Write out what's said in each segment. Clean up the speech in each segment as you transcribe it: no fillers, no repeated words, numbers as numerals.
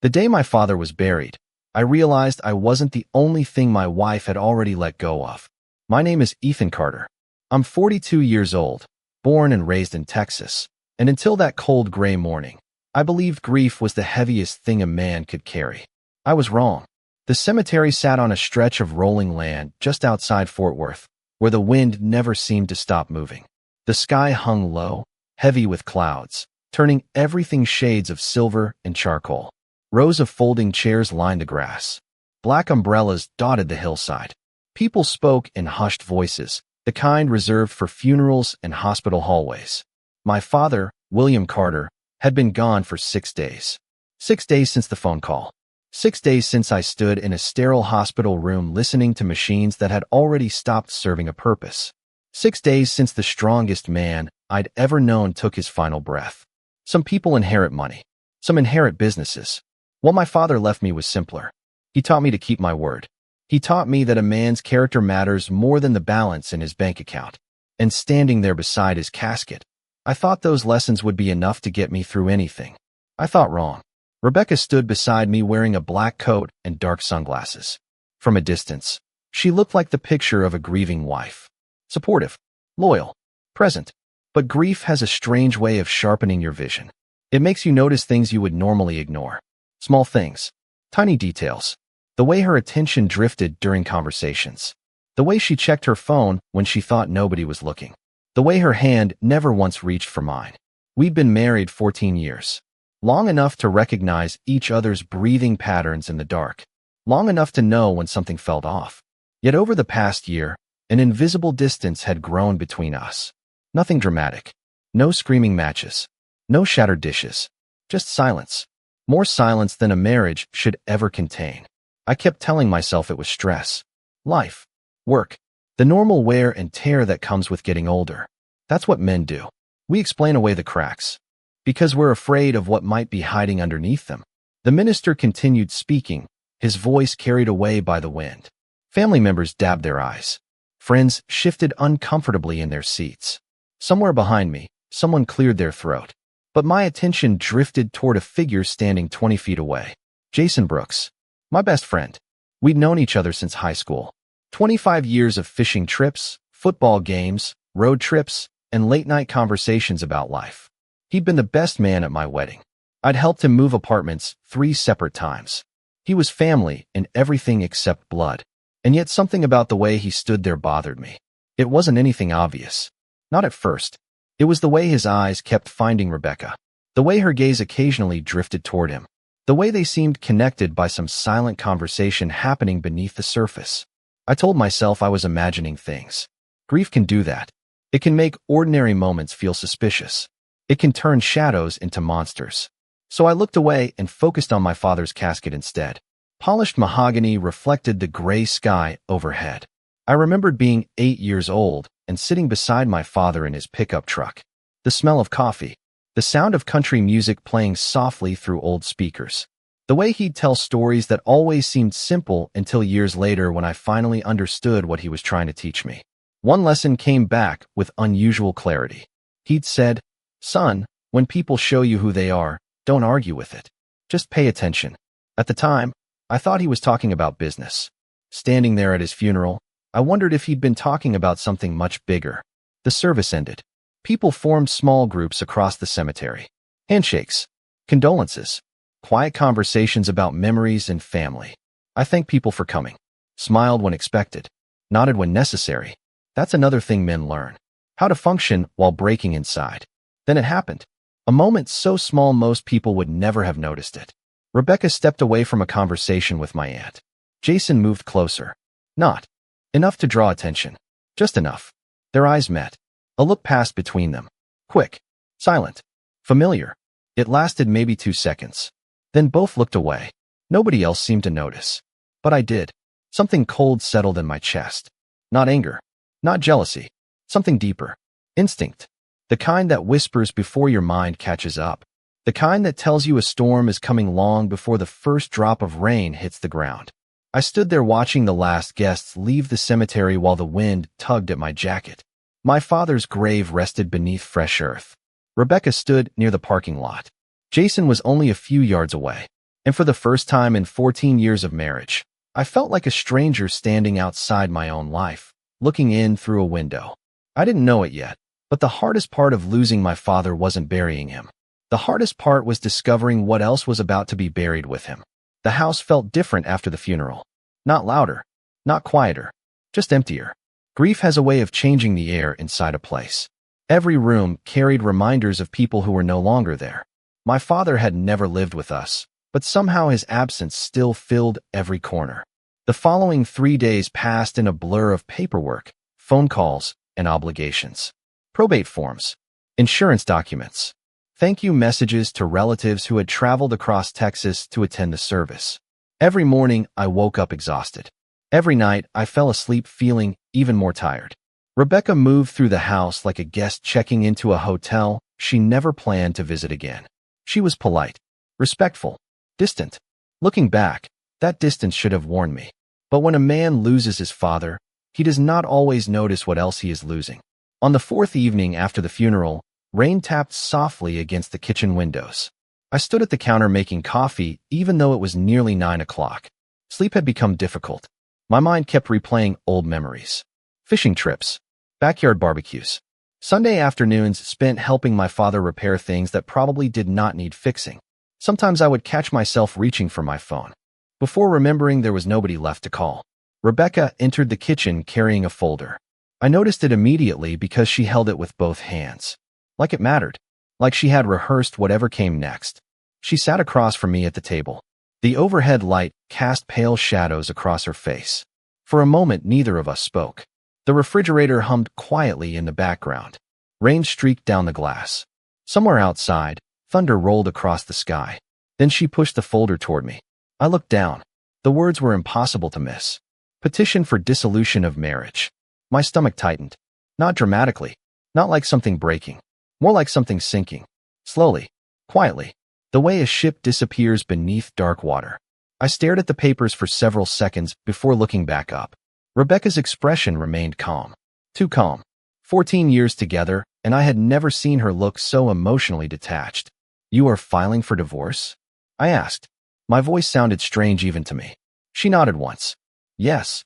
The day my father was buried, I realized I wasn't the only thing my wife had already let go of. My name is Ethan Carter. I'm 42 years old, born and raised in Texas, and until that cold gray morning, I believed grief was the heaviest thing a man could carry. I was wrong. The cemetery sat on a stretch of rolling land just outside Fort Worth, where the wind never seemed to stop moving. The sky hung low, heavy with clouds, turning everything shades of silver and charcoal. Rows of folding chairs lined the grass. Black umbrellas dotted the hillside. People spoke in hushed voices, the kind reserved for funerals and hospital hallways. My father, William Carter, had been gone for 6 days. 6 days since the phone call. 6 days since I stood in a sterile hospital room listening to machines that had already stopped serving a purpose. 6 days since the strongest man I'd ever known took his final breath. Some people inherit money. Some inherit businesses. What my father left me was simpler. He taught me to keep my word. He taught me that a man's character matters more than the balance in his bank account. And standing there beside his casket, I thought those lessons would be enough to get me through anything. I thought wrong. Rebecca stood beside me wearing a black coat and dark sunglasses. From a distance, she looked like the picture of a grieving wife. Supportive, loyal, present. But grief has a strange way of sharpening your vision. It makes you notice things you would normally ignore. Small things, tiny details. The way her attention drifted during conversations. The way she checked her phone when she thought nobody was looking. The way her hand never once reached for mine. We'd been married 14 years. Long enough to recognize each other's breathing patterns in the dark. Long enough to know when something felt off. Yet over the past year, an invisible distance had grown between us. Nothing dramatic. No screaming matches. No shattered dishes. Just silence. More silence than a marriage should ever contain. I kept telling myself it was stress. Life. Work. The normal wear and tear that comes with getting older. That's what men do. We explain away the cracks. Because we're afraid of what might be hiding underneath them. The minister continued speaking, his voice carried away by the wind. Family members dabbed their eyes. Friends shifted uncomfortably in their seats. Somewhere behind me, someone cleared their throat. But my attention drifted toward a figure standing 20 feet away. Jason Brooks. My best friend. We'd known each other since high school. 25 years of fishing trips, football games, road trips, and late-night conversations about life. He'd been the best man at my wedding. I'd helped him move apartments 3 separate times. He was family in everything except blood. And yet something about the way he stood there bothered me. It wasn't anything obvious. Not at first. It was the way his eyes kept finding Rebecca. The way her gaze occasionally drifted toward him. The way they seemed connected by some silent conversation happening beneath the surface. I told myself I was imagining things. Grief can do that. It can make ordinary moments feel suspicious. It can turn shadows into monsters. So I looked away and focused on my father's casket instead. Polished mahogany reflected the gray sky overhead. I remembered being 8 years old and sitting beside my father in his pickup truck. The smell of coffee. The sound of country music playing softly through old speakers. The way he'd tell stories that always seemed simple until years later when I finally understood what he was trying to teach me. One lesson came back with unusual clarity. He'd said, "Son, when people show you who they are, don't argue with it. Just pay attention." At the time, I thought he was talking about business. Standing there at his funeral, I wondered if he'd been talking about something much bigger. The service ended. People formed small groups across the cemetery. Handshakes. Condolences. Quiet conversations about memories and family. I thanked people for coming. Smiled when expected. Nodded when necessary. That's another thing men learn. How to function while breaking inside. Then it happened. A moment so small most people would never have noticed it. Rebecca stepped away from a conversation with my aunt. Jason moved closer. Not enough to draw attention. Just enough. Their eyes met. A look passed between them. Quick. Silent. Familiar. It lasted maybe 2 seconds. Then both looked away. Nobody else seemed to notice. But I did. Something cold settled in my chest. Not anger. Not jealousy. Something deeper. Instinct. The kind that whispers before your mind catches up. The kind that tells you a storm is coming long before the first drop of rain hits the ground. I stood there watching the last guests leave the cemetery while the wind tugged at my jacket. My father's grave rested beneath fresh earth. Rebecca stood near the parking lot. Jason was only a few yards away. And for the first time in 14 years of marriage, I felt like a stranger standing outside my own life, looking in through a window. I didn't know it yet, but the hardest part of losing my father wasn't burying him. The hardest part was discovering what else was about to be buried with him. The house felt different after the funeral. Not louder, not quieter, just emptier. Grief has a way of changing the air inside a place. Every room carried reminders of people who were no longer there. My father had never lived with us, but somehow his absence still filled every corner. The following 3 days passed in a blur of paperwork, phone calls, and obligations. Probate forms, insurance documents, thank you messages to relatives who had traveled across Texas to attend the service. Every morning, I woke up exhausted. Every night, I fell asleep feeling even more tired. Rebecca moved through the house like a guest checking into a hotel she never planned to visit again. She was polite, respectful, distant. Looking back, that distance should have warned me. But when a man loses his father, he does not always notice what else he is losing. On the 4th evening after the funeral, rain tapped softly against the kitchen windows. I stood at the counter making coffee even though it was nearly 9 o'clock. Sleep had become difficult. My mind kept replaying old memories. Fishing trips, backyard barbecues, Sunday afternoons spent helping my father repair things that probably did not need fixing. Sometimes I would catch myself reaching for my phone. Before remembering there was nobody left to call, Rebecca entered the kitchen carrying a folder. I noticed it immediately because she held it with both hands. Like it mattered. Like she had rehearsed whatever came next. She sat across from me at the table. The overhead light cast pale shadows across her face. For a moment, neither of us spoke. The refrigerator hummed quietly in the background. Rain streaked down the glass. Somewhere outside, thunder rolled across the sky. Then she pushed the folder toward me. I looked down. The words were impossible to miss. Petition for dissolution of marriage. My stomach tightened. Not dramatically. Not like something breaking. More like something sinking. Slowly. Quietly. The way a ship disappears beneath dark water. I stared at the papers for several seconds before looking back up. Rebecca's expression remained calm. Too calm. 14 years together, and I had never seen her look so emotionally detached. You are filing for divorce? I asked. My voice sounded strange even to me. She nodded once. Yes.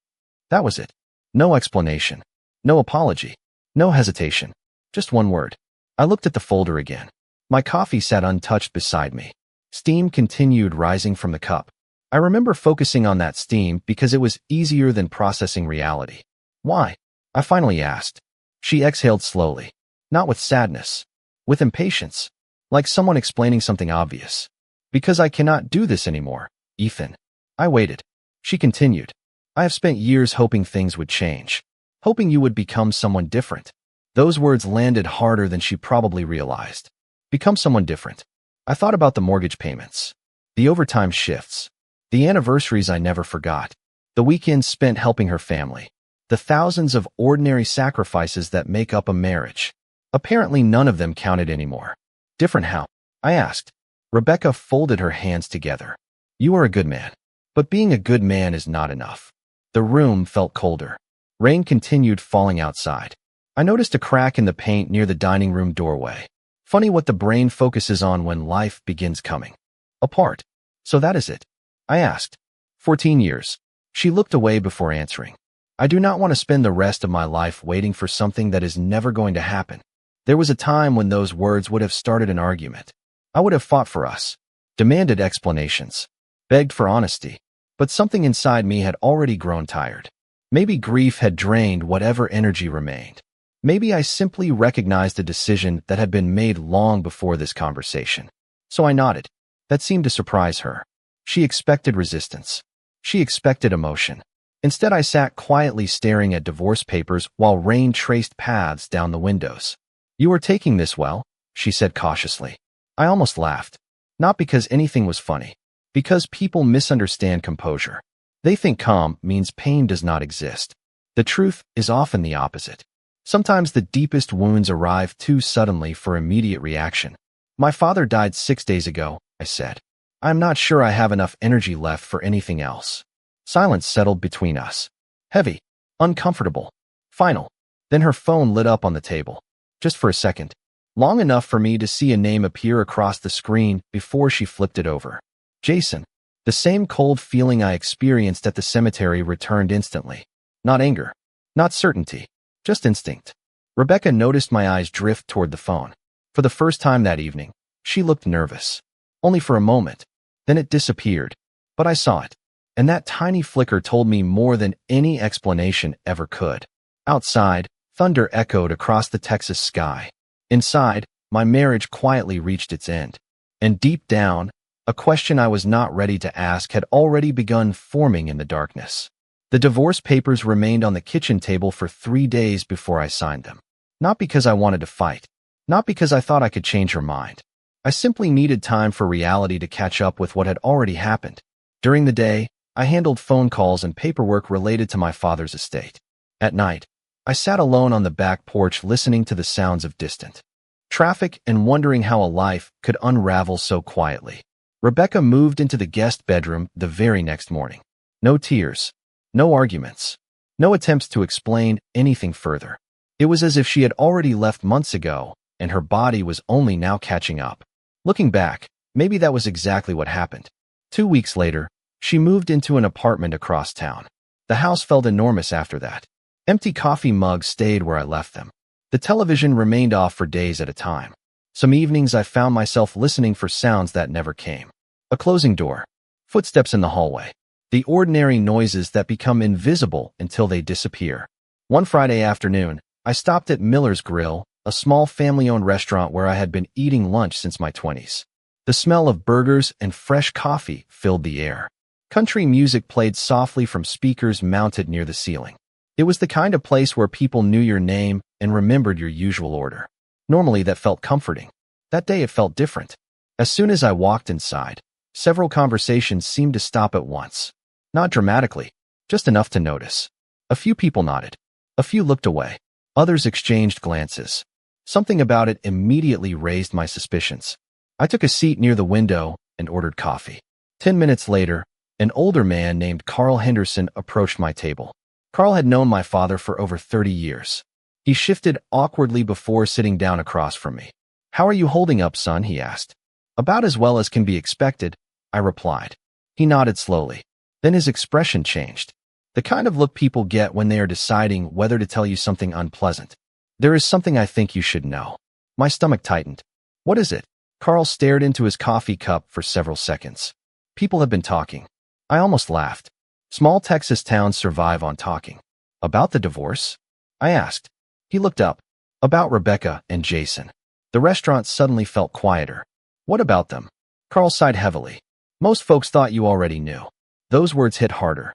That was it. No explanation. No apology. No hesitation. Just one word. I looked at the folder again. My coffee sat untouched beside me. Steam continued rising from the cup. I remember focusing on that steam because it was easier than processing reality. Why? I finally asked. She exhaled slowly. Not with sadness. With impatience. Like someone explaining something obvious. Because I cannot do this anymore, Ethan. I waited. She continued. I have spent years hoping things would change. Hoping you would become someone different. Those words landed harder than she probably realized. Become someone different. I thought about the mortgage payments. The overtime shifts. The anniversaries I never forgot. The weekends spent helping her family. The thousands of ordinary sacrifices that make up a marriage. Apparently none of them counted anymore. Different how? I asked. Rebecca folded her hands together. You are a good man. But being a good man is not enough. The room felt colder. Rain continued falling outside. I noticed a crack in the paint near the dining room doorway. Funny what the brain focuses on when life begins coming apart. So that is it? I asked. 14 years. She looked away before answering. I do not want to spend the rest of my life waiting for something that is never going to happen. There was a time when those words would have started an argument. I would have fought for us, demanded explanations, begged for honesty. But something inside me had already grown tired. Maybe grief had drained whatever energy remained. Maybe I simply recognized a decision that had been made long before this conversation. So I nodded. That seemed to surprise her. She expected resistance. She expected emotion. Instead, I sat quietly staring at divorce papers while rain traced paths down the windows. You are taking this well, she said cautiously. I almost laughed. Not because anything was funny. Because people misunderstand composure. They think calm means pain does not exist. The truth is often the opposite. Sometimes the deepest wounds arrive too suddenly for immediate reaction. My father died 6 days ago, I said. I'm not sure I have enough energy left for anything else. Silence settled between us. Heavy. Uncomfortable. Final. Then her phone lit up on the table. Just for a second. Long enough for me to see a name appear across the screen before she flipped it over. Jason. The same cold feeling I experienced at the cemetery returned instantly. Not anger. Not certainty. Just instinct. Rebecca noticed my eyes drift toward the phone. For the first time that evening, she looked nervous. Only for a moment. Then it disappeared. But I saw it. And that tiny flicker told me more than any explanation ever could. Outside, thunder echoed across the Texas sky. Inside, my marriage quietly reached its end. And deep down, a question I was not ready to ask had already begun forming in the darkness. The divorce papers remained on the kitchen table for 3 days before I signed them. Not because I wanted to fight. Not because I thought I could change her mind. I simply needed time for reality to catch up with what had already happened. During the day, I handled phone calls and paperwork related to my father's estate. At night, I sat alone on the back porch listening to the sounds of distant traffic and wondering how a life could unravel so quietly. Rebecca moved into the guest bedroom the very next morning. No tears. No arguments. No attempts to explain anything further. It was as if she had already left months ago, and her body was only now catching up. Looking back, maybe that was exactly what happened. 2 weeks later, she moved into an apartment across town. The house felt enormous after that. Empty coffee mugs stayed where I left them. The television remained off for days at a time. Some evenings I found myself listening for sounds that never came. A closing door. Footsteps in the hallway. The ordinary noises that become invisible until they disappear. One Friday afternoon, I stopped at Miller's Grill, a small family-owned restaurant where I had been eating lunch since my 20s. The smell of burgers and fresh coffee filled the air. Country music played softly from speakers mounted near the ceiling. It was the kind of place where people knew your name and remembered your usual order. Normally that felt comforting. That day it felt different. As soon as I walked inside, several conversations seemed to stop at once. Not dramatically, just enough to notice. A few people nodded. A few looked away. Others exchanged glances. Something about it immediately raised my suspicions. I took a seat near the window and ordered coffee. 10 minutes later, an older man named Carl Henderson approached my table. Carl had known my father for over 30 years. He shifted awkwardly before sitting down across from me. "How are you holding up, son?" he asked. "About as well as can be expected," I replied. He nodded slowly. Then his expression changed. The kind of look people get when they are deciding whether to tell you something unpleasant. "There is something I think you should know." My stomach tightened. "What is it?" Carl stared into his coffee cup for several seconds. "People have been talking." I almost laughed. Small Texas towns survive on talking. "About the divorce?" I asked. He looked up. "About Rebecca and Jason." The restaurant suddenly felt quieter. "What about them?" Carl sighed heavily. "Most folks thought you already knew." Those words hit harder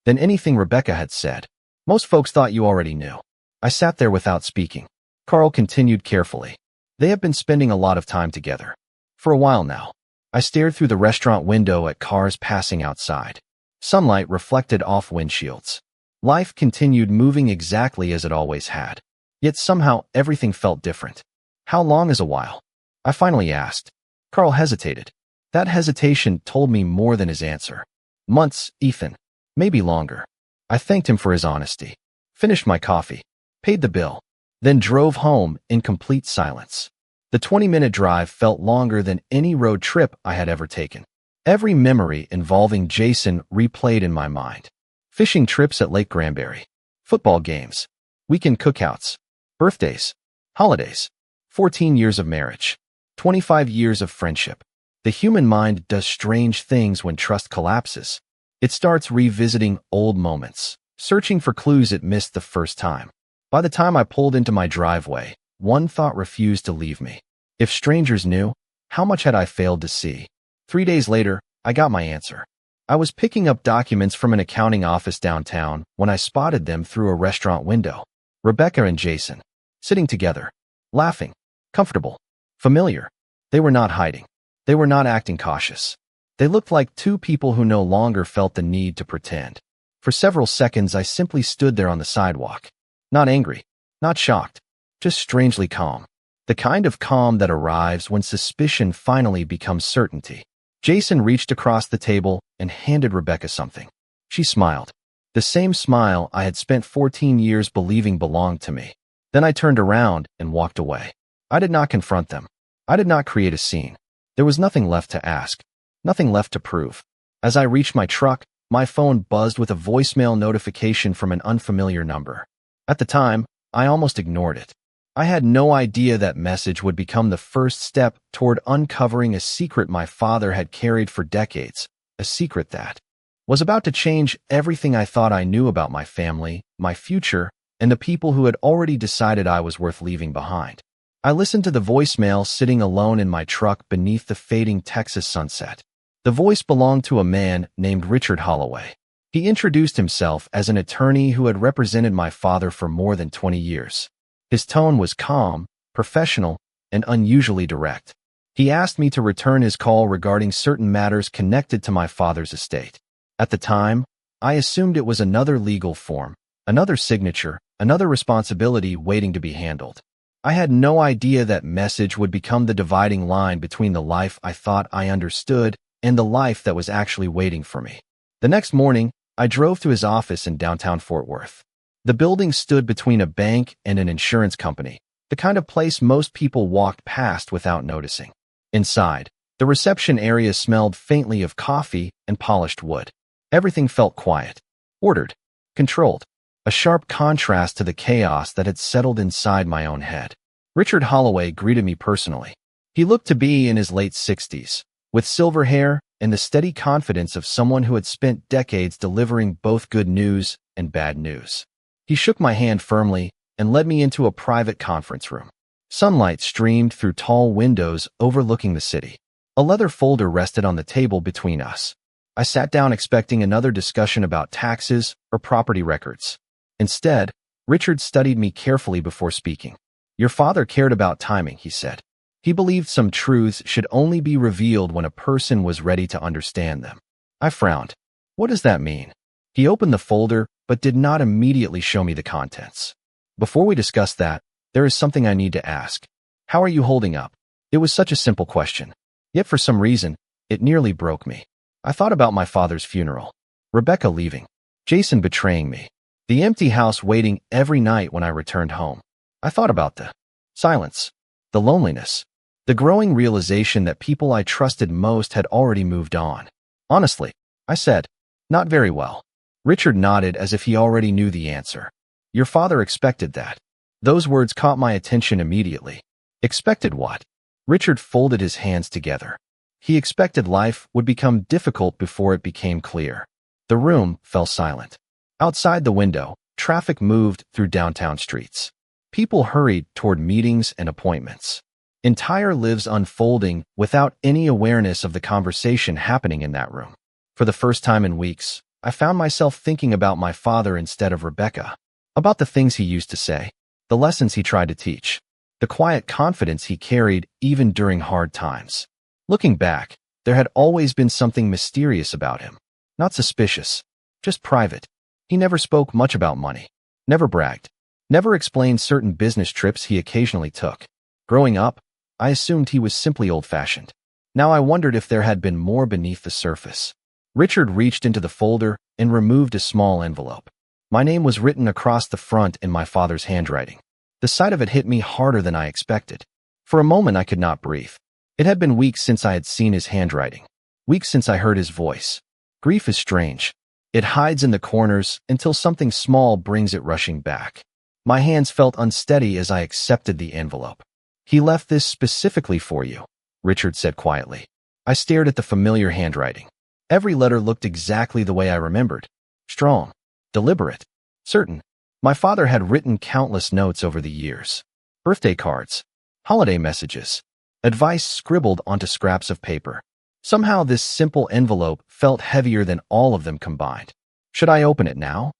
than anything Rebecca had said. "Most folks thought you already knew." I sat there without speaking. Carl continued carefully. "They have been spending a lot of time together. For a while now." I stared through the restaurant window at cars passing outside. Sunlight reflected off windshields. Life continued moving exactly as it always had. Yet somehow everything felt different. "How long is a while?" I finally asked. Carl hesitated. That hesitation told me more than his answer. "Months, Ethan. Maybe longer." I thanked him for his honesty. Finished my coffee. Paid the bill. Then drove home in complete silence. The 20-minute drive felt longer than any road trip I had ever taken. Every memory involving Jason replayed in my mind. Fishing trips at Lake Granbury. Football games. Weekend cookouts. Birthdays. Holidays. 14 years of marriage. 25 years of friendship. The human mind does strange things when trust collapses. It starts revisiting old moments, searching for clues it missed the first time. By the time I pulled into my driveway, one thought refused to leave me. If strangers knew, how much had I failed to see? 3 days later, I got my answer. I was picking up documents from an accounting office downtown when I spotted them through a restaurant window. Rebecca and Jason, sitting together, laughing, comfortable, familiar. They were not hiding. They were not acting cautious. They looked like two people who no longer felt the need to pretend. For several seconds, I simply stood there on the sidewalk. Not angry, not shocked, just strangely calm. The kind of calm that arrives when suspicion finally becomes certainty. Jason reached across the table and handed Rebecca something. She smiled. The same smile I had spent 14 years believing belonged to me. Then I turned around and walked away. I did not confront them. I did not create a scene. There was nothing left to ask. Nothing left to prove. As I reached my truck, my phone buzzed with a voicemail notification from an unfamiliar number. At the time, I almost ignored it. I had no idea that message would become the first step toward uncovering a secret my father had carried for decades, a secret that was about to change everything I thought I knew about my family, my future, and the people who had already decided I was worth leaving behind. I listened to the voicemail sitting alone in my truck beneath the fading Texas sunset. The voice belonged to a man named Richard Holloway. He introduced himself as an attorney who had represented my father for more than 20 years. His tone was calm, professional, and unusually direct. He asked me to return his call regarding certain matters connected to my father's estate. At the time, I assumed it was another legal form, another signature, another responsibility waiting to be handled. I had no idea that message would become the dividing line between the life I thought I understood and the life that was actually waiting for me. The next morning, I drove to his office in downtown Fort Worth. The building stood between a bank and an insurance company, the kind of place most people walked past without noticing. Inside, the reception area smelled faintly of coffee and polished wood. Everything felt quiet, ordered, controlled, a sharp contrast to the chaos that had settled inside my own head. Richard Holloway greeted me personally. He looked to be in his late 60s, with silver hair and the steady confidence of someone who had spent decades delivering both good news and bad news. He shook my hand firmly and led me into a private conference room. Sunlight streamed through tall windows overlooking the city. A leather folder rested on the table between us. I sat down expecting another discussion about taxes or property records. Instead, Richard studied me carefully before speaking. "Your father cared about timing," he said. "He believed some truths should only be revealed when a person was ready to understand them." I frowned. "What does that mean?" He opened the folder, but did not immediately show me the contents. "Before we discuss that, there is something I need to ask. How are you holding up?" It was such a simple question. Yet for some reason, it nearly broke me. I thought about my father's funeral, Rebecca leaving, Jason betraying me, the empty house waiting every night when I returned home. I thought about the silence, the loneliness, the growing realization that people I trusted most had already moved on. "Honestly," I said, "not very well." Richard nodded as if he already knew the answer. "Your father expected that." Those words caught my attention immediately. Expected what? Richard folded his hands together. He expected life would become difficult before it became clear. The room fell silent. Outside the window, traffic moved through downtown streets. People hurried toward meetings and appointments. Entire lives unfolding without any awareness of the conversation happening in that room. For the first time in weeks, I found myself thinking about my father instead of Rebecca, about the things he used to say, the lessons he tried to teach, the quiet confidence he carried even during hard times. Looking back, there had always been something mysterious about him. Not suspicious, just private. He never spoke much about money, never bragged, never explained certain business trips he occasionally took. Growing up, I assumed he was simply old-fashioned. Now I wondered if there had been more beneath the surface. Richard reached into the folder and removed a small envelope. My name was written across the front in my father's handwriting. The sight of it hit me harder than I expected. For a moment I could not breathe. It had been weeks since I had seen his handwriting, weeks since I heard his voice. Grief is strange. It hides in the corners until something small brings it rushing back. My hands felt unsteady as I accepted the envelope. "He left this specifically for you," Richard said quietly. I stared at the familiar handwriting. Every letter looked exactly the way I remembered. Strong, deliberate, certain. My father had written countless notes over the years. Birthday cards, holiday messages, advice scribbled onto scraps of paper. Somehow this simple envelope felt heavier than all of them combined. "Should I open it now?"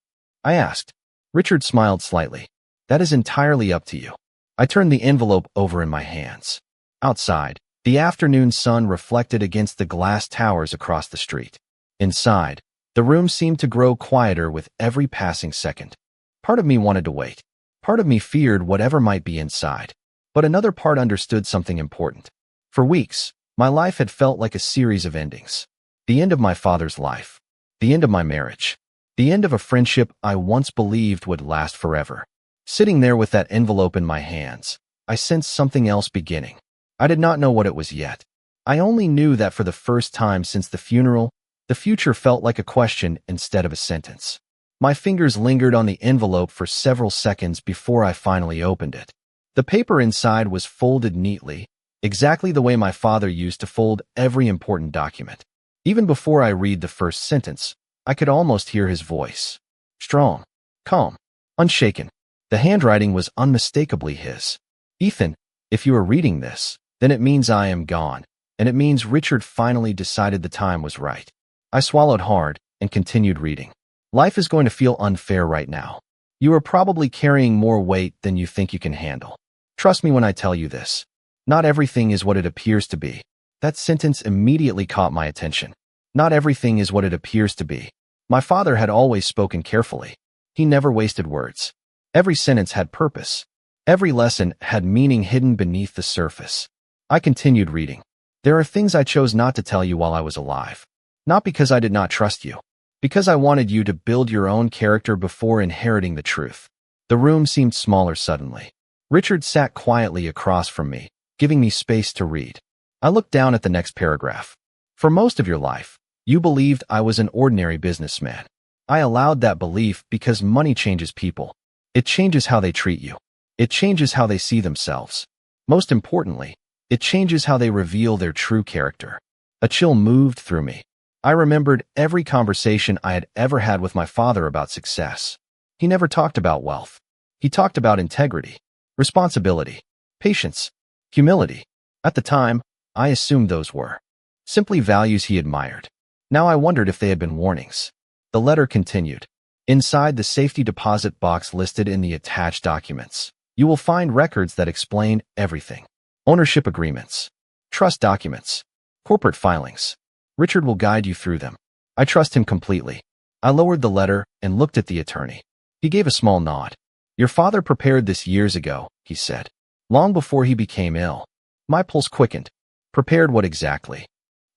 I asked. Richard smiled slightly. "That is entirely up to you." I turned the envelope over in my hands. Outside, the afternoon sun reflected against the glass towers across the street. Inside, the room seemed to grow quieter with every passing second. Part of me wanted to wait. Part of me feared whatever might be inside. But another part understood something important. For weeks, my life had felt like a series of endings. The end of my father's life. The end of my marriage. The end of a friendship I once believed would last forever. Sitting there with that envelope in my hands, I sensed something else beginning. I did not know what it was yet. I only knew that for the first time since the funeral, the future felt like a question instead of a sentence. My fingers lingered on the envelope for several seconds before I finally opened it. The paper inside was folded neatly, exactly the way my father used to fold every important document. Even before I read the first sentence, I could almost hear his voice. Strong, calm, unshaken. The handwriting was unmistakably his. Ethan, if you are reading this, then it means I am gone, and it means Richard finally decided the time was right. I swallowed hard and continued reading. Life is going to feel unfair right now. You are probably carrying more weight than you think you can handle. Trust me when I tell you this. Not everything is what it appears to be. That sentence immediately caught my attention. Not everything is what it appears to be. My father had always spoken carefully. He never wasted words. Every sentence had purpose. Every lesson had meaning hidden beneath the surface. I continued reading. There are things I chose not to tell you while I was alive. Not because I did not trust you. Because I wanted you to build your own character before inheriting the truth. The room seemed smaller suddenly. Richard sat quietly across from me, giving me space to read. I looked down at the next paragraph. For most of your life, you believed I was an ordinary businessman. I allowed that belief because money changes people. It changes how they treat you. It changes how they see themselves. Most importantly, it changes how they reveal their true character. A chill moved through me. I remembered every conversation I had ever had with my father about success. He never talked about wealth. He talked about integrity, responsibility, patience, humility. At the time, I assumed those were simply values he admired. Now I wondered if they had been warnings. The letter continued. Inside the safety deposit box listed in the attached documents, you will find records that explain everything. Ownership agreements, trust documents, corporate filings. Richard will guide you through them. I trust him completely. I lowered the letter and looked at the attorney. He gave a small nod. Your father prepared this years ago, he said. Long before he became ill. My pulse quickened. Prepared what exactly?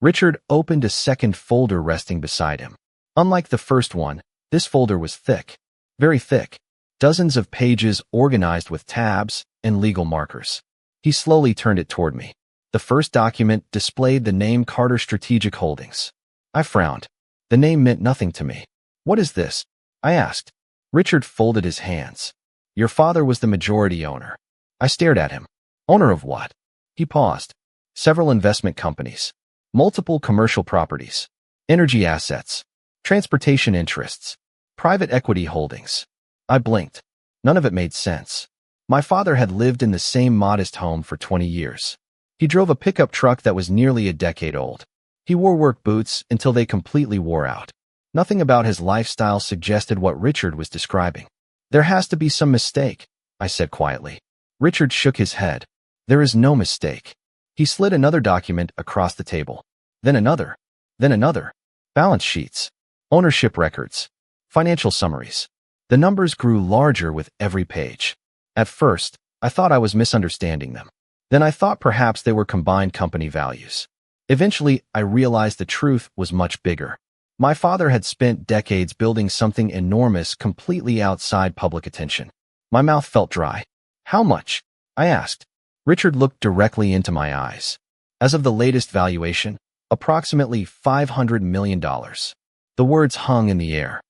Richard opened a second folder resting beside him. Unlike the first one, this folder was thick. Very thick. Dozens of pages organized with tabs and legal markers. He slowly turned it toward me. The first document displayed the name Carter Strategic Holdings. I frowned. The name meant nothing to me. What is this? I asked. Richard folded his hands. Your father was the majority owner. I stared at him. Owner of what? He paused. Several investment companies. Multiple commercial properties. Energy assets. Transportation interests. Private equity holdings. I blinked. None of it made sense. My father had lived in the same modest home for 20 years. He drove a pickup truck that was nearly a decade old. He wore work boots until they completely wore out. Nothing about his lifestyle suggested what Richard was describing. There has to be some mistake, I said quietly. Richard shook his head. There is no mistake. He slid another document across the table. Then another. Then another. Balance sheets. Ownership records. Financial summaries. The numbers grew larger with every page. At first, I thought I was misunderstanding them. Then I thought perhaps they were combined company values. Eventually, I realized the truth was much bigger. My father had spent decades building something enormous completely outside public attention. My mouth felt dry. How much? I asked. Richard looked directly into my eyes. As of the latest valuation, approximately $500 million. The words hung in the air.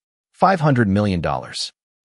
$500 million.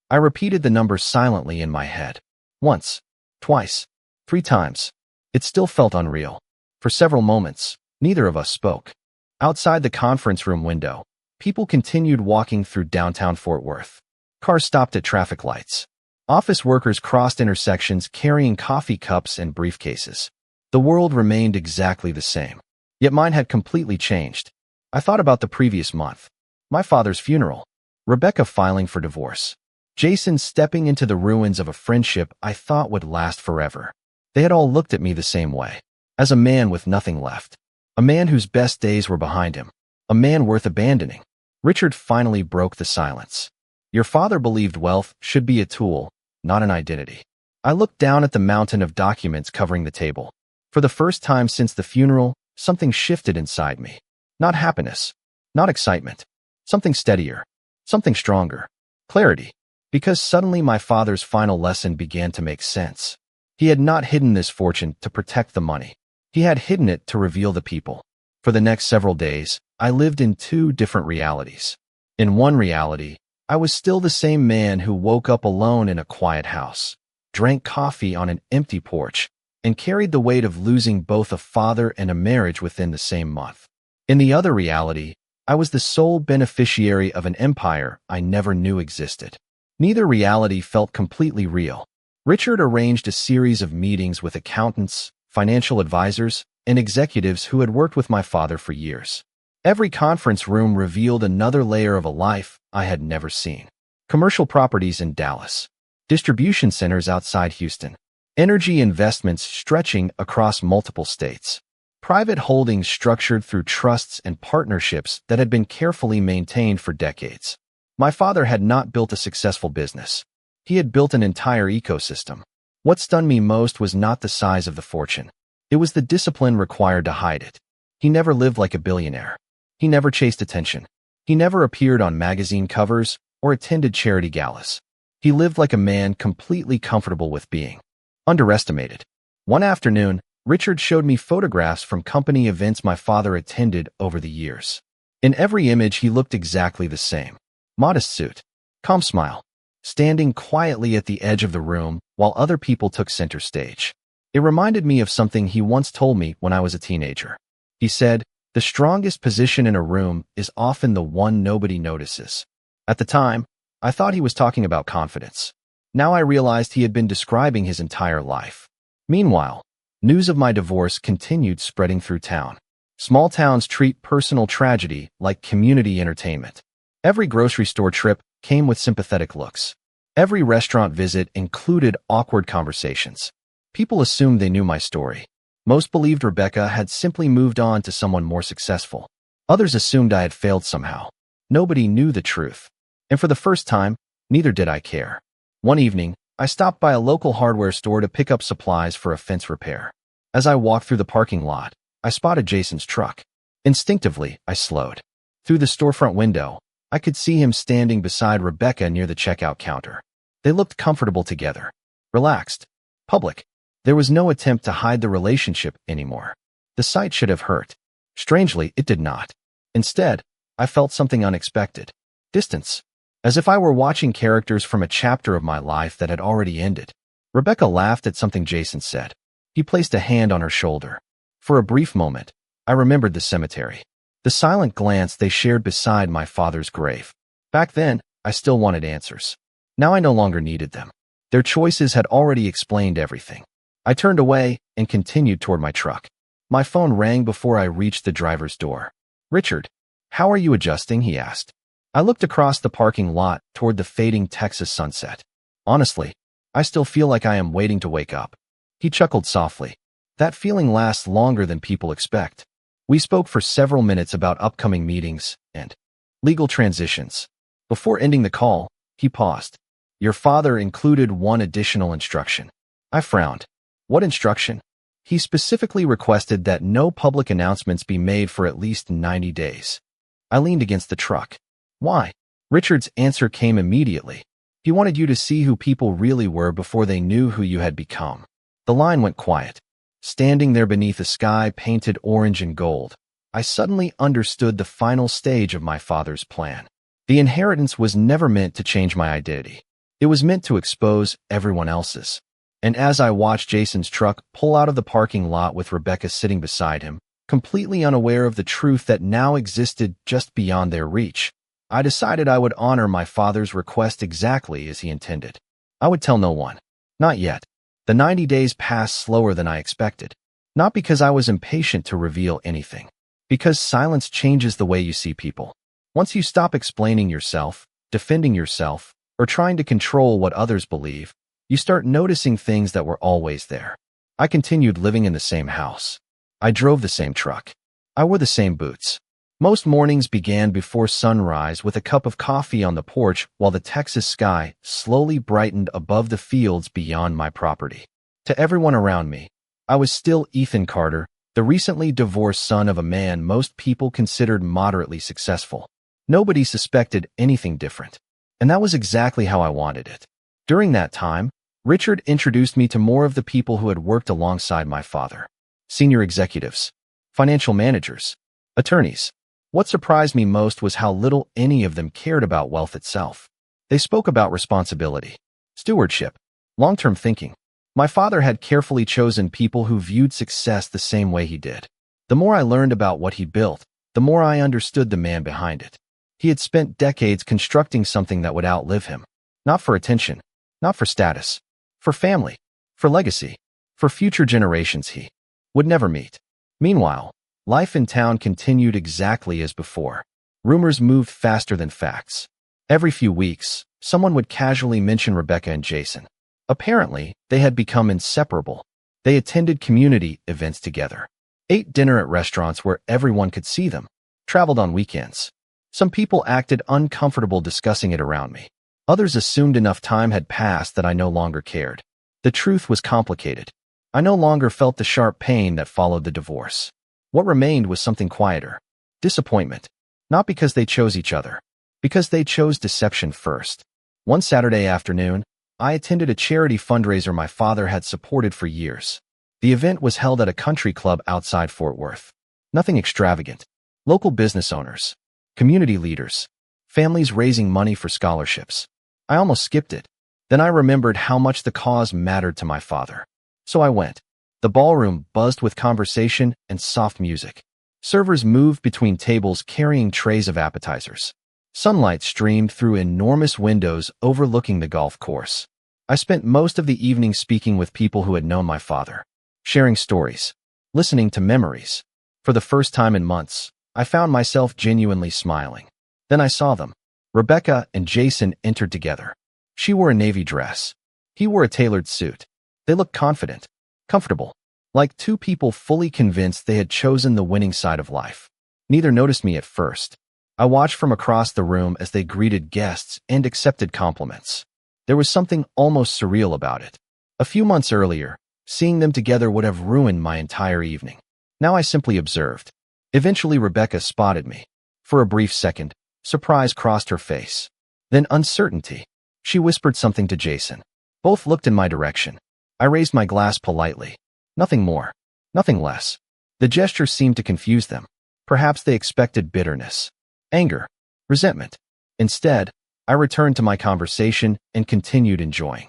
I repeated the number silently in my head. Once, twice, 3 times. It still felt unreal. For several moments, neither of us spoke. Outside the conference room window, people continued walking through downtown Fort Worth. Cars stopped at traffic lights. Office workers crossed intersections carrying coffee cups and briefcases. The world remained exactly the same. Yet mine had completely changed. I thought about the previous month. My father's funeral. Rebecca filing for divorce. Jason stepping into the ruins of a friendship I thought would last forever. They had all looked at me the same way. As a man with nothing left. A man whose best days were behind him. A man worth abandoning. Richard finally broke the silence. Your father believed wealth should be a tool, not an identity. I looked down at the mountain of documents covering the table. For the first time since the funeral, something shifted inside me. Not happiness. Not excitement. Something steadier. Something stronger. Clarity. Because suddenly my father's final lesson began to make sense. He had not hidden this fortune to protect the money. He had hidden it to reveal the people. For the next several days, I lived in two different realities. In one reality, I was still the same man who woke up alone in a quiet house, drank coffee on an empty porch, and carried the weight of losing both a father and a marriage within the same month. In the other reality, I was the sole beneficiary of an empire I never knew existed. Neither reality felt completely real. Richard arranged a series of meetings with accountants, financial advisors, and executives who had worked with my father for years. Every conference room revealed another layer of a life I had never seen. Commercial properties in Dallas, distribution centers outside Houston, energy investments stretching across multiple states, private holdings structured through trusts and partnerships that had been carefully maintained for decades. My father had not built a successful business. He had built an entire ecosystem. What stunned me most was not the size of the fortune. It was the discipline required to hide it. He never lived like a billionaire. He never chased attention. He never appeared on magazine covers or attended charity galas. He lived like a man completely comfortable with being underestimated. One afternoon, Richard showed me photographs from company events my father attended over the years. In every image, he looked exactly the same. Modest suit, calm smile, standing quietly at the edge of the room while other people took center stage. It reminded me of something he once told me when I was a teenager. He said, "The strongest position in a room is often the one nobody notices." At the time, I thought he was talking about confidence. Now I realized he had been describing his entire life. Meanwhile, news of my divorce continued spreading through town. Small towns treat personal tragedy like community entertainment. Every grocery store trip came with sympathetic looks. Every restaurant visit included awkward conversations. People assumed they knew my story. Most believed Rebecca had simply moved on to someone more successful. Others assumed I had failed somehow. Nobody knew the truth. And for the first time, neither did I care. One evening, I stopped by a local hardware store to pick up supplies for a fence repair. As I walked through the parking lot, I spotted Jason's truck. Instinctively, I slowed. Through the storefront window, I could see him standing beside Rebecca near the checkout counter. They looked comfortable together, relaxed, public. There was no attempt to hide the relationship anymore. The sight should have hurt. Strangely, it did not. Instead, I felt something unexpected. Distance. As if I were watching characters from a chapter of my life that had already ended. Rebecca laughed at something Jason said. He placed a hand on her shoulder. For a brief moment, I remembered the cemetery. The silent glance they shared beside my father's grave. Back then, I still wanted answers. Now I no longer needed them. Their choices had already explained everything. I turned away and continued toward my truck. My phone rang before I reached the driver's door. "Richard, how are you adjusting?" he asked. I looked across the parking lot toward the fading Texas sunset. "Honestly, I still feel like I am waiting to wake up." He chuckled softly. "That feeling lasts longer than people expect." We spoke for several minutes about upcoming meetings and legal transitions. Before ending the call, he paused. "Your father included one additional instruction." I frowned. "What instruction?" He specifically requested that no public announcements be made for at least 90 days. I leaned against the truck. "Why?" Richard's answer came immediately. He wanted you to see who people really were before they knew who you had become. The line went quiet. Standing there beneath a sky painted orange and gold, I suddenly understood the final stage of my father's plan. The inheritance was never meant to change my identity. It was meant to expose everyone else's. And as I watched Jason's truck pull out of the parking lot with Rebecca sitting beside him, completely unaware of the truth that now existed just beyond their reach, I decided I would honor my father's request exactly as he intended. I would tell no one. Not yet. The 90 days passed slower than I expected. Not because I was impatient to reveal anything. Because silence changes the way you see people. Once you stop explaining yourself, defending yourself, or trying to control what others believe, you start noticing things that were always there. I continued living in the same house. I drove the same truck. I wore the same boots. Most mornings began before sunrise with a cup of coffee on the porch while the Texas sky slowly brightened above the fields beyond my property. To everyone around me, I was still Ethan Carter, the recently divorced son of a man most people considered moderately successful. Nobody suspected anything different. And that was exactly how I wanted it. During that time, Richard introduced me to more of the people who had worked alongside my father. senior executives, financial managers, attorneys. What surprised me most was how little any of them cared about wealth itself. They spoke about responsibility, stewardship, long-term thinking. My father had carefully chosen people who viewed success the same way he did. The more I learned about what he built, the more I understood the man behind it. He had spent decades constructing something that would outlive him. Not for attention, not for status, for family, for legacy, for future generations he would never meet. Meanwhile, life in town continued exactly as before. Rumors moved faster than facts. Every few weeks, someone would casually mention Rebecca and Jason. Apparently, they had become inseparable. They attended community events together, ate dinner at restaurants where everyone could see them, traveled on weekends. Some people acted uncomfortable discussing it around me. Others assumed enough time had passed that I no longer cared. The truth was complicated. I no longer felt the sharp pain that followed the divorce. What remained was something quieter. Disappointment. Not because they chose each other, because they chose deception first. One Saturday afternoon, I attended a charity fundraiser my father had supported for years. The event was held at a country club outside Fort Worth. Nothing extravagant. Local business owners, community leaders, families raising money for scholarships. I almost skipped it. Then I remembered how much the cause mattered to my father. So I went. The ballroom buzzed with conversation and soft music. Servers moved between tables carrying trays of appetizers. Sunlight streamed through enormous windows overlooking the golf course. I spent most of the evening speaking with people who had known my father, sharing stories, listening to memories. For the first time in months, I found myself genuinely smiling. Then I saw them. Rebecca and Jason entered together. She wore a navy dress. He wore a tailored suit. They looked confident, comfortable, like two people fully convinced they had chosen the winning side of life. Neither noticed me at first. I watched from across the room as they greeted guests and accepted compliments. There was something almost surreal about it. A few months earlier, seeing them together would have ruined my entire evening. Now I simply observed. Eventually Rebecca spotted me. For a brief second, surprise crossed her face. Then uncertainty. She whispered something to Jason. Both looked in my direction. I raised my glass politely. Nothing more. Nothing less. The gesture seemed to confuse them. Perhaps they expected bitterness, anger, resentment. Instead, I returned to my conversation and continued enjoying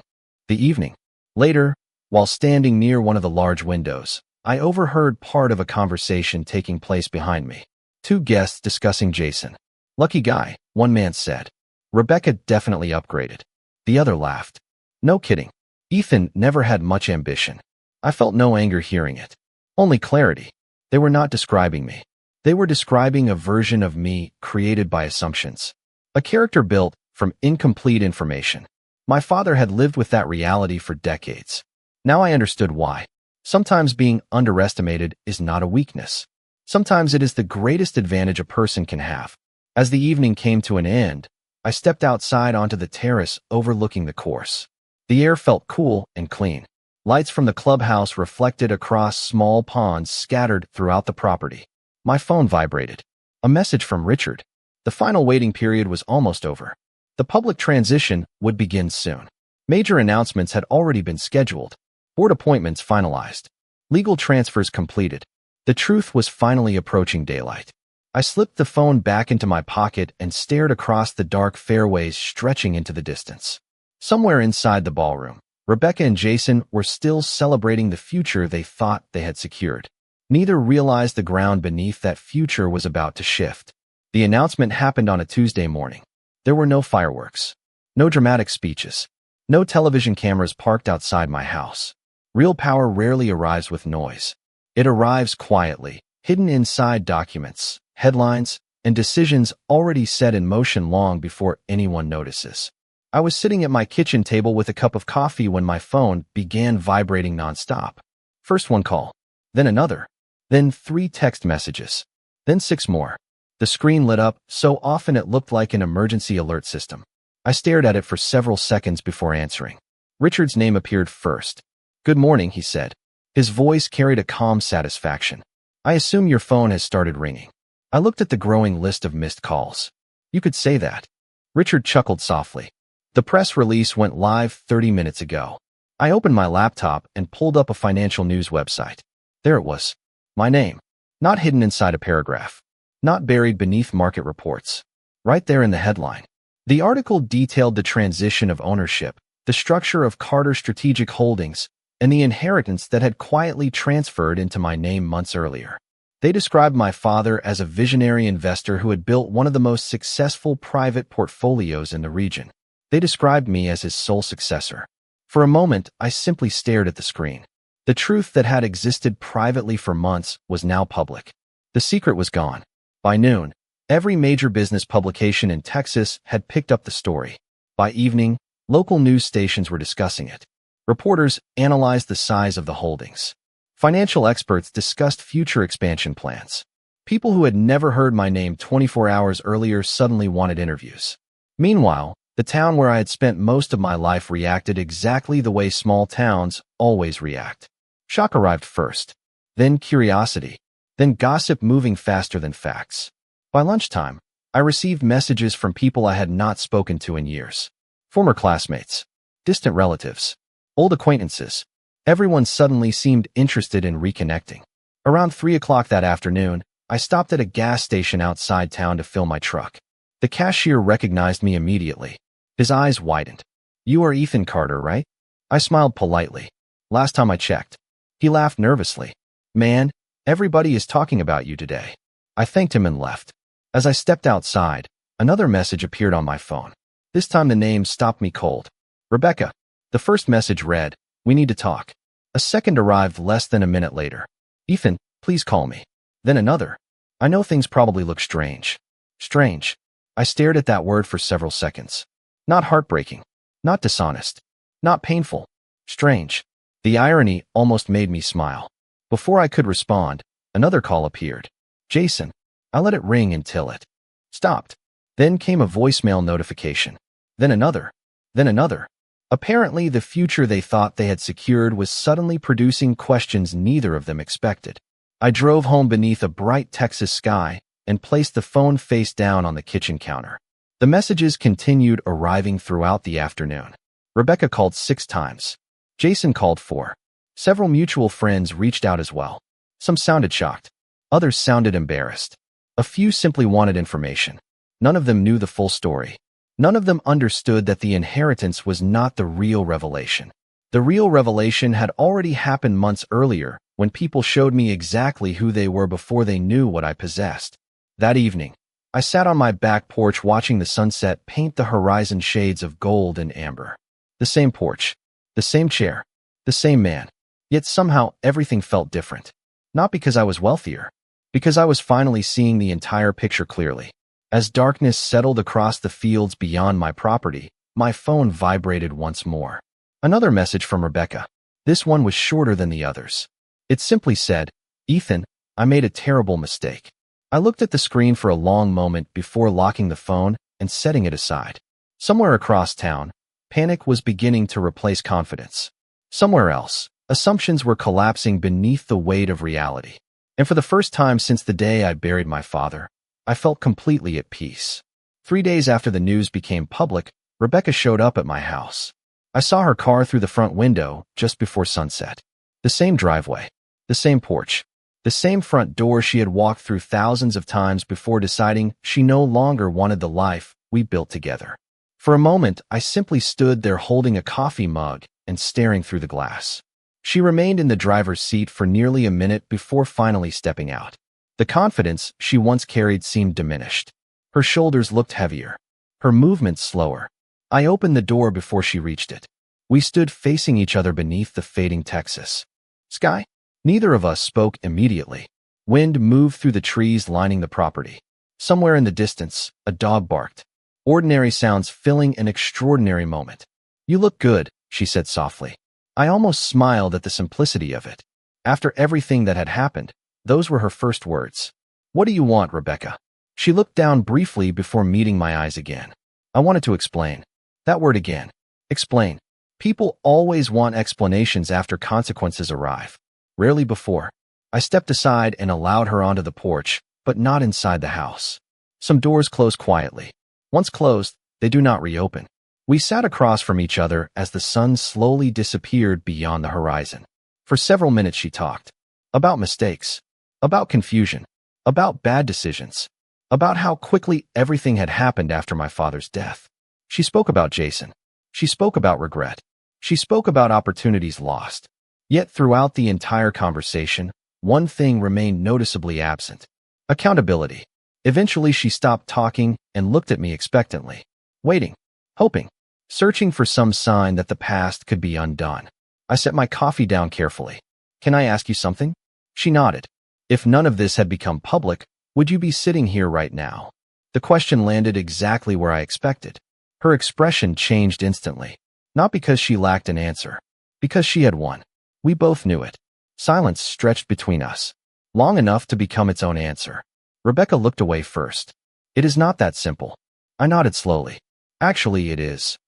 the evening. Later, while standing near one of the large windows, I overheard part of a conversation taking place behind me. Two guests discussing Jason. Lucky guy, one man said. Rebecca definitely upgraded. The other laughed. No kidding. Ethan never had much ambition. I felt no anger hearing it. Only clarity. They were not describing me. They were describing a version of me created by assumptions. A character built from incomplete information. My father had lived with that reality for decades. Now I understood why. Sometimes being underestimated is not a weakness. Sometimes it is the greatest advantage a person can have. As the evening came to an end, I stepped outside onto the terrace overlooking the course. The air felt cool and clean. Lights from the clubhouse reflected across small ponds scattered throughout the property. My phone vibrated. A message from Richard. The final waiting period was almost over. The public transition would begin soon. Major announcements had already been scheduled. Board appointments finalized. Legal transfers completed. The truth was finally approaching daylight. I slipped the phone back into my pocket and stared across the dark fairways stretching into the distance. Somewhere inside the ballroom, Rebecca and Jason were still celebrating the future they thought they had secured. Neither realized the ground beneath that future was about to shift. The announcement happened on a Tuesday morning. There were no fireworks, no dramatic speeches, no television cameras parked outside my house. Real power rarely arrives with noise. It arrives quietly, hidden inside documents, headlines, and decisions already set in motion long before anyone notices. I was sitting at my kitchen table with a cup of coffee when my phone began vibrating nonstop. First one call, then another, then 3 text messages, then 6 more. The screen lit up so often it looked like an emergency alert system. I stared at it for several seconds before answering. Richard's name appeared first. "Good morning," he said. His voice carried a calm satisfaction. "I assume your phone has started ringing." I looked at the growing list of missed calls. "You could say that." Richard chuckled softly. "The press release went live 30 minutes ago." I opened my laptop and pulled up a financial news website. There it was. My name. Not hidden inside a paragraph. Not buried beneath market reports. Right there in the headline. The article detailed the transition of ownership, the structure of Carter's strategic holdings, and the inheritance that had quietly transferred into my name months earlier. They described my father as a visionary investor who had built one of the most successful private portfolios in the region. They described me as his sole successor. For a moment, I simply stared at the screen. The truth that had existed privately for months was now public. The secret was gone. By noon, every major business publication in Texas had picked up the story. By evening, local news stations were discussing it. Reporters analyzed the size of the holdings. Financial experts discussed future expansion plans. People who had never heard my name 24 hours earlier suddenly wanted interviews. Meanwhile, the town where I had spent most of my life reacted exactly the way small towns always react. Shock arrived first, then curiosity, then gossip moving faster than facts. By lunchtime, I received messages from people I had not spoken to in years. Former classmates, distant relatives, old acquaintances. Everyone suddenly seemed interested in reconnecting. Around 3 o'clock that afternoon, I stopped at a gas station outside town to fill my truck. The cashier recognized me immediately. His eyes widened. "You are Ethan Carter, right?" I smiled politely. "Last time I checked." He laughed nervously. "Man, everybody is talking about you today." I thanked him and left. As I stepped outside, another message appeared on my phone. This time the name stopped me cold. "Rebecca." The first message read, "We need to talk." A second arrived less than a minute later. "Ethan, please call me." Then another. "I know things probably look strange." Strange. I stared at that word for several seconds. Not heartbreaking. Not dishonest. Not painful. Strange. The irony almost made me smile. Before I could respond, another call appeared. "Jason." I let it ring until it stopped. Then came a voicemail notification. Then another. Then another. Apparently, the future they thought they had secured was suddenly producing questions neither of them expected. I drove home beneath a bright Texas sky and placed the phone face down on the kitchen counter. The messages continued arriving throughout the afternoon. Rebecca called 6 times. Jason called 4. Several mutual friends reached out as well. Some sounded shocked. Others sounded embarrassed. A few simply wanted information. None of them knew the full story. None of them understood that the inheritance was not the real revelation. The real revelation had already happened months earlier when people showed me exactly who they were before they knew what I possessed. That evening, I sat on my back porch watching the sunset paint the horizon shades of gold and amber. The same porch, the same chair, the same man. Yet somehow everything felt different. Not because I was wealthier, because I was finally seeing the entire picture clearly. As darkness settled across the fields beyond my property, my phone vibrated once more. Another message from Rebecca. This one was shorter than the others. It simply said, "Ethan, I made a terrible mistake." I looked at the screen for a long moment before locking the phone and setting it aside. Somewhere across town, panic was beginning to replace confidence. Somewhere else, assumptions were collapsing beneath the weight of reality. And for the first time since the day I buried my father, I felt completely at peace. 3 days after the news became public, Rebecca showed up at my house. I saw her car through the front window just before sunset. The same driveway, the same porch, the same front door she had walked through thousands of times before deciding she no longer wanted the life we built together. For a moment, I simply stood there holding a coffee mug and staring through the glass. She remained in the driver's seat for nearly a minute before finally stepping out. The confidence she once carried seemed diminished. Her shoulders looked heavier, her movements slower. I opened the door before she reached it. We stood facing each other beneath the fading Texas sky. Neither of us spoke immediately. Wind moved through the trees lining the property. Somewhere in the distance, a dog barked. Ordinary sounds filling an extraordinary moment. "You look good," she said softly. I almost smiled at the simplicity of it. After everything that had happened, those were her first words. "What do you want, Rebecca?" She looked down briefly before meeting my eyes again. I wanted to explain. That word again. Explain. People always want explanations after consequences arrive. Rarely before. I stepped aside and allowed her onto the porch, but not inside the house. Some doors close quietly. Once closed, they do not reopen. We sat across from each other as the sun slowly disappeared beyond the horizon. For several minutes she talked. about mistakes, about confusion, about bad decisions, about how quickly everything had happened after my father's death. She spoke about Jason. She spoke about regret. She spoke about opportunities lost. Yet throughout the entire conversation, one thing remained noticeably absent: accountability. Eventually, she stopped talking and looked at me expectantly, waiting, hoping, searching for some sign that the past could be undone. I set my coffee down carefully. "Can I ask you something?" She nodded. "If none of this had become public, would you be sitting here right now?" The question landed exactly where I expected. Her expression changed instantly, not because she lacked an answer, because she had one. We both knew it. Silence stretched between us, long enough to become its own answer. Rebecca looked away first. "It is not that simple." I nodded slowly. "Actually, it is."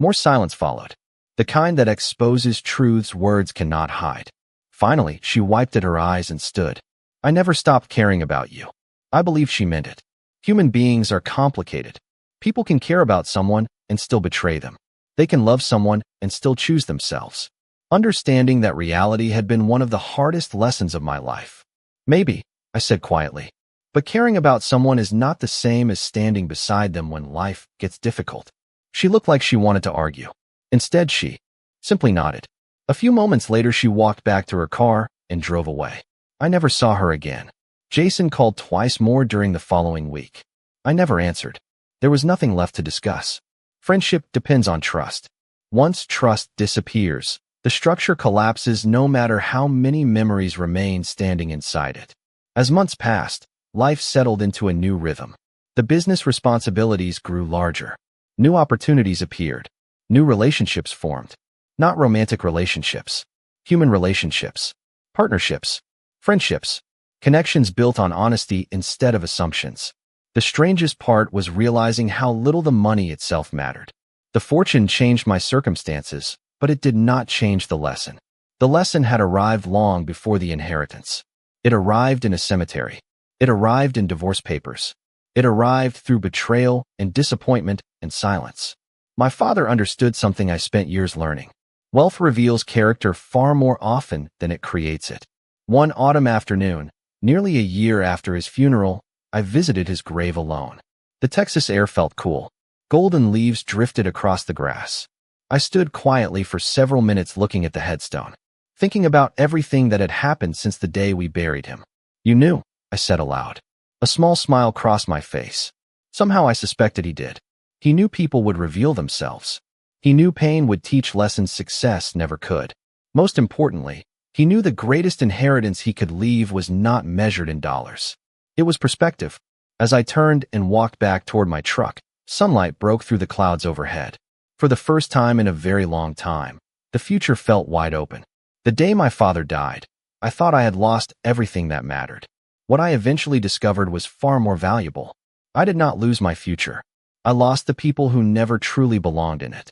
More silence followed, the kind that exposes truths words cannot hide. Finally, she wiped at her eyes and stood. "I never stopped caring about you." I believe she meant it. Human beings are complicated. People can care about someone and still betray them. They can love someone and still choose themselves. Understanding that reality had been one of the hardest lessons of my life. "Maybe," I said quietly, "but caring about someone is not the same as standing beside them when life gets difficult." She looked like she wanted to argue. Instead, she simply nodded. A few moments later, she walked back to her car and drove away. I never saw her again. Jason called twice more during the following week. I never answered. There was nothing left to discuss. Friendship depends on trust. Once trust disappears, the structure collapses no matter how many memories remain standing inside it. As months passed, life settled into a new rhythm. The business responsibilities grew larger. New opportunities appeared. New relationships formed. Not romantic relationships. Human relationships. Partnerships. Friendships. Connections built on honesty instead of assumptions. The strangest part was realizing how little the money itself mattered. The fortune changed my circumstances, but it did not change the lesson. The lesson had arrived long before the inheritance. It arrived in a cemetery. It arrived in divorce papers. It arrived through betrayal and disappointment and silence. My father understood something I spent years learning. Wealth reveals character far more often than it creates it. One autumn afternoon, nearly a year after his funeral, I visited his grave alone. The Texas air felt cool. Golden leaves drifted across the grass. I stood quietly for several minutes looking at the headstone, thinking about everything that had happened since the day we buried him. "You knew," I said aloud. A small smile crossed my face. Somehow I suspected he did. He knew people would reveal themselves. He knew pain would teach lessons success never could. Most importantly, he knew the greatest inheritance he could leave was not measured in dollars. It was perspective. As I turned and walked back toward my truck, sunlight broke through the clouds overhead. For the first time in a very long time, the future felt wide open. The day my father died, I thought I had lost everything that mattered. What I eventually discovered was far more valuable. I did not lose my future. I lost the people who never truly belonged in it.